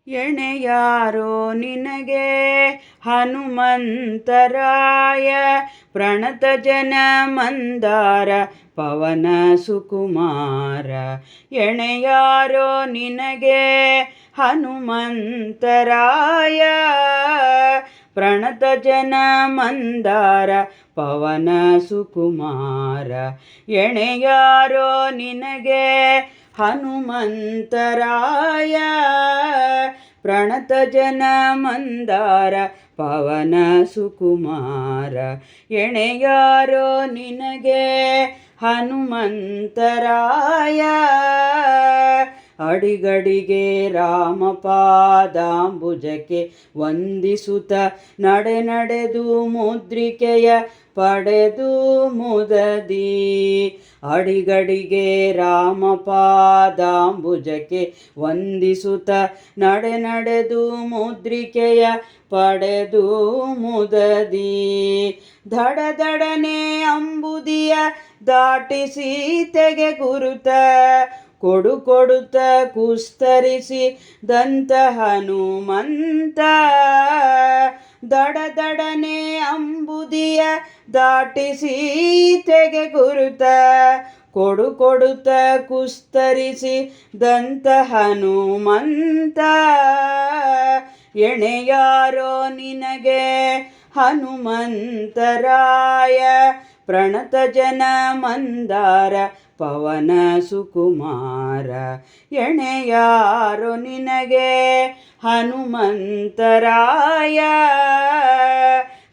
ಎಣೆಯಾರೋ ನಿನಗೆ ಹನುಮಂತರಾಯ, ಪ್ರಣತ ಜನ ಮಂದಾರ ಪವನ ಸುಕುಮಾರ. ಎಣೆಯಾರೋ ನಿನಗೆ ಹನುಮಂತರಾಯ, ಪ್ರಣತ ಜನ ಮಂದಾರ ಪವನ ಸುಕುಮಾರ. ಎಣೆಯಾರೋ ನಿನಗೆ ಹನುಮಂತರಾಯ, ಪ್ರಣತ ಜನ ಮಂದಾರ ಪವನ ಸುಕುಮಾರ. ಎಣೆಯಾರೋ ನಿನಗೆ ಹನುಮಂತರಾಯ, ಅಡಿಗಡಿಗೆ ರಾಮಪಾದಾಂಬುಜಕ್ಕೆ ವಂದಿಸುತ್ತ ನಡೆ ನಡೆದು ಮುದ್ರಿಕೆಯ ಪಡೆದು ಮುದದಿ. ಅಡಿಗಡಿಗೆ ರಾಮಪಾದಾಂಬುಜಕ್ಕೆ ವಂದಿಸುತ್ತ ನಡೆ ನಡೆದು ಮುದ್ರಿಕೆಯ ಪಡೆದು ಮುದದಿ. ದಡದಡನೆ ಅಂಬುದಿಯ ದಾಟಿಸಿ ತೆಗೆ ಗುರುತ ಕೊಡು ಕೊಡುತ್ತ ಕುಸ್ತರಿಸಿ ದಂತ ಹನುಮಂತ. ದಡದಡನೆ ಅಂಬುದಿಯ ದಾಟಿಸಿ ತೆಗೆ ಗುರುತ ಕೊಡು ಕೊಡುತ್ತ ಕುಸ್ತರಿಸಿ ದಂತ ಹನುಮಂತ. ಎಣೆಯಾರೋ ನಿನಗೆ ಹನುಮಂತರಾಯ, ಪ್ರಣತ ಜನ ಮಂದಾರ ಪವನ ಸುಕುಮಾರ. ಎಣೆಯಾರೋ ನಿನಗೆ ಹನುಮಂತರಾಯ,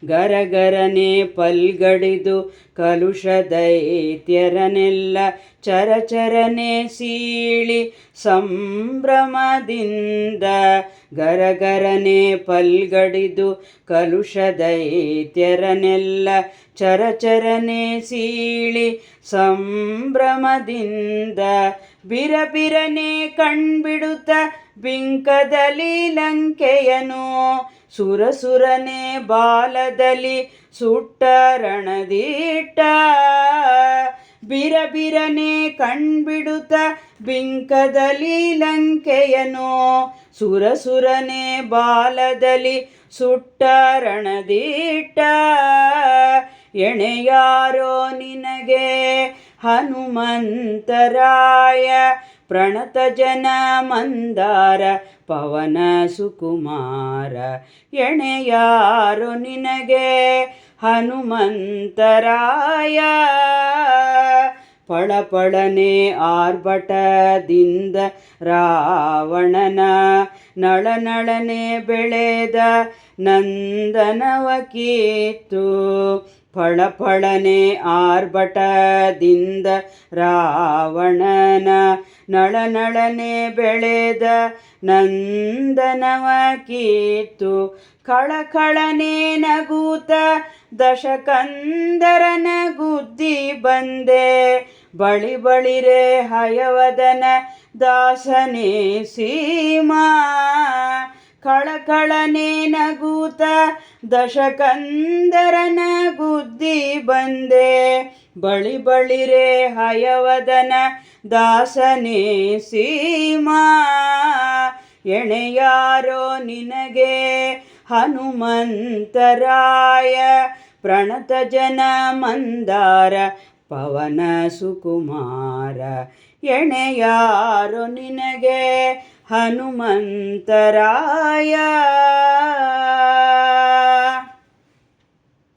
ಗರಗರನೆ ಪಲ್ಗಡಿದು ಕಲುಷ ದೈತ್ಯರನೆಲ್ಲ ಚರಚರನೆ ಸೀಳಿ ಸಂಭ್ರಮದಿಂದ. ಗರಗರನೆ ಪಲ್ಗಡಿದು ಕಲುಷ ದೈತ್ಯರನೆಲ್ಲ ಚರಚರನೆ ಸೀಳಿ ಸಂಭ್ರಮದಿಂದ. ಬಿರಬಿರನೆ ಕಣ್ಬಿಡುತ್ತ ಬಿಂಕದಲ್ಲಿ ಲಂಕೆಯನು, ಸುರಸುರನೆ ಬಾಲದಲ್ಲಿ ಸುಟ್ಟ ರಣದಿಟ್ಟ. ಬಿರಬಿರನೆ ಕಣ್ಬಿಡುತ್ತ ಬಿಂಕದಲ್ಲಿ ಲಂಕೆಯನು, ಸುರಸುರನೆ ಬಾಲದಲ್ಲಿ ಸುಟ್ಟ ರಣದಿಟ್ಟ. ಎಣೆಯಾರೋ ನಿನಗೆ ಹನುಮಂತರಾಯ, ಪ್ರಣತ ಜನ ಮಂದಾರ ಪವನ ಸುಕುಮಾರ. ಎಣೆಯಾರೋ ನಿನಗೆ ಹನುಮಂತರಾಯ, ಪಳಪಳನೆ ಆರ್ಭಟದಿಂದ ರಾವಣನ ನಳನಳನೆ ಬೆಳೆದ ನಂದನವ ಕಿತ್ತು. ಫಳಫಳನೆ ಆರ್ಭಟದಿಂದ ರಾವಣನ ನಳನಳನೆ ಬೆಳೆದ ನಂದನವ ಕಿತ್ತು. ಕಳಕಳನೆ ನಗೂತ ದಶಕಂದರನ ಗುದ್ದಿ ಬಂದೆ, ಬಳಿ ಬಳಿರೆ ಹಯವದನ ದಾಸನೇ ಸೀಮಾ. ಕಳಕಳನೆ ನಗೂತ ದಶಕಂದರನ ಗುದ್ದಿ ಬಂದೆ, ಬಳಿ ಬಳಿರೆ ಹಯವದನ ದಾಸನೇ ಸೀಮಾ. ಎಣೆಯಾರೋ ನಿನಗೆ ಹನುಮಂತರಾಯ, ಪ್ರಣತ ಜನ ಮಂದಾರ ಪವನ ಸುಕುಮಾರ. ಎಣೆಯಾರೋ ನಿನಗೆ ಹನುಮಂತರಾಯ.